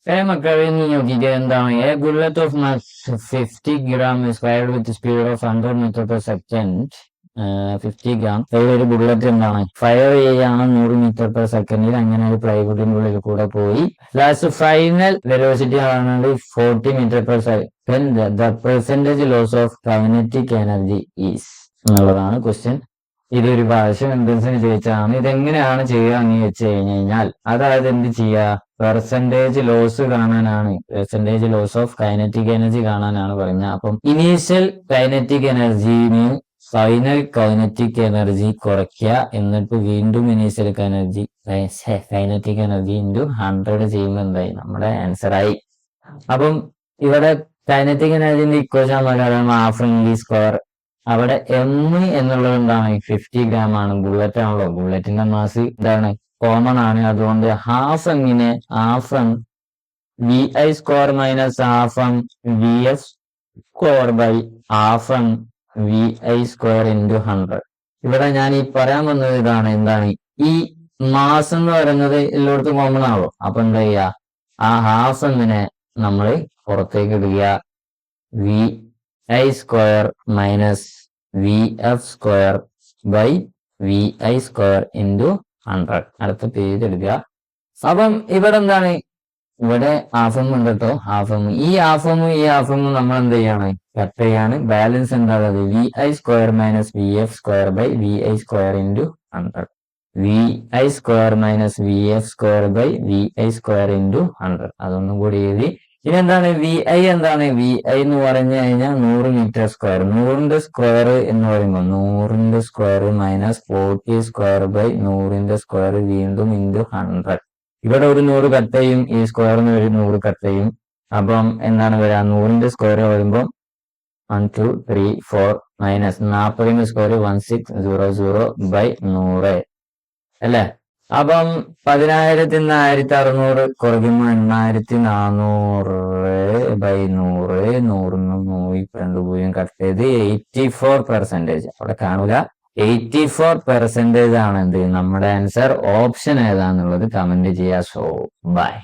മക്കളെ നോക്കിയിട്ട് എന്താണ് A bullet of mass 50 gram is fired with speed of 100 meter per second. 50 gram ഒരു bullet എന്താണ് ഫയർ ചെയ്യാണ് 100 മീറ്റർ പെർ സെക്കൻഡിൽ. അങ്ങനെ ഒരു പ്ലൈവുഡിന്റെ ഉള്ളിൽ കൂടെ പോയി ലാസ്റ്റ് ഫൈനൽ വെലോസിറ്റി ആണെങ്കിൽ 40 metre per second. The percentage loss of kinetic energy is എന്നുള്ളതാണ് ക്വസ്റ്റ്യൻ. ഇതൊരു ഭാഷ എൻട്രൻസിന് ചോദിച്ചാണ്. ഇതെങ്ങനെയാണ് ചെയ്യുക എന്ന് വെച്ച് കഴിഞ്ഞാൽ അതായത് എന്ത് ചെയ്യുക, പെർസെന്റേജ് ലോസ് കാണാനാണ്, percentage loss of kinetic energy കാണാനാണ് പറയുന്നത്. അപ്പം ഇനീഷ്യൽ കൈനറ്റിക് എനർജിന് ഫൈനൽ കൈനറ്റിക് എനർജി കുറയ്ക്കുക, എന്നിട്ട് വീണ്ടും ഇനീഷ്യൽ കൈനറ്റിക് എനർജി ഇൻറ്റു 100 ചെയ്യുമ്പോൾ എന്തായി നമ്മുടെ ആൻസർ ആയി. അപ്പം ഇവിടെ കൈനറ്റിക് എനർജിന്റെ ഇക്വേഷൻ പ്രകാരം ഹാഫ് ഇ സ്ക്വയർ, അവിടെ എം എന്നുള്ളത് എന്താണ് 50 gram ആണ്. ബുള്ളറ്റ് ആണല്ലോ, ബുള്ളറ്റിന്റെ മാസ് ഇതാണ് കോമൺ ആണ്. അതുകൊണ്ട് ഹാഫ് എമ്മിനെ half M V I square minus half M V F square by half M V I square into 100. ഇവിടെ ഞാൻ ഈ പറയാൻ വന്നത് ഇതാണ്, എന്താണ് ഈ മാസ് എന്ന് പറയുന്നത് എല്ലായിടത്തും കോമൺ ആണല്ലോ. അപ്പൊ എന്താ ചെയ്യുക, ആ ഹാഫ് എമ്മിനെ നമ്മൾ പുറത്തേക്ക് ഇടുക, V I square minus V F square by V I square into 100. അടുത്ത പേജ് എടുക്കുക. അപ്പം ഇവിടെ എന്താണ്, ഇവിടെ ഹാഫ് എം ഉണ്ട് കേട്ടോ, ഹാഫ് എം. ഈ ഹാഫ് എം നമ്മൾ എന്ത് ചെയ്യാണ്, കട്ട് ചെയ്യാണ്. ബാലൻസ് എന്താണത്, V I square minus V F square by V I square into 100. V I square minus V F square by V I square into 100. അതൊന്നും കൂടി എഴുതി. ഇനി എന്താണ് വി ഐ, എന്താണ് വി ഐ എന്ന് പറഞ്ഞു കഴിഞ്ഞാൽ 100 മീറ്റർ സ്ക്വയർ. 100ന്റെ സ്ക്വയർ എന്ന് പറയുമ്പോൾ 100ന്റെ സ്ക്വയർ മൈനസ് 40 സ്ക്വയർ ബൈ 100ന്റെ സ്ക്വയർ വീണ്ടും ഇൻറ്റു 100. ഇവിടെ ഒരു 100 കട്ട് ചെയ്യും, ഈ സ്ക്വയറിന് ഒരു 100 കട്ട് ചെയ്യും. അപ്പം എന്താണ് വരിക, 100ന്റെ സ്ക്വയർ വരുമ്പോൾ 1 2 3 4 മൈനസ് 40ന്റെ സ്ക്വയർ 1600 ബൈ 100 അല്ലേ. അപ്പം 10,000 1600 കുറയ്ക്കുമ്പോൾ 8400 ബൈ 100. 100 കട്ട് ചെയ്ത് 84%. അവിടെ കാണുക 84% ആണ് എന്ത് നമ്മുടെ ആൻസർ. ഓപ്ഷൻ ഏതാന്നുള്ളത് കമന്റ് ചെയ്യുക. So by.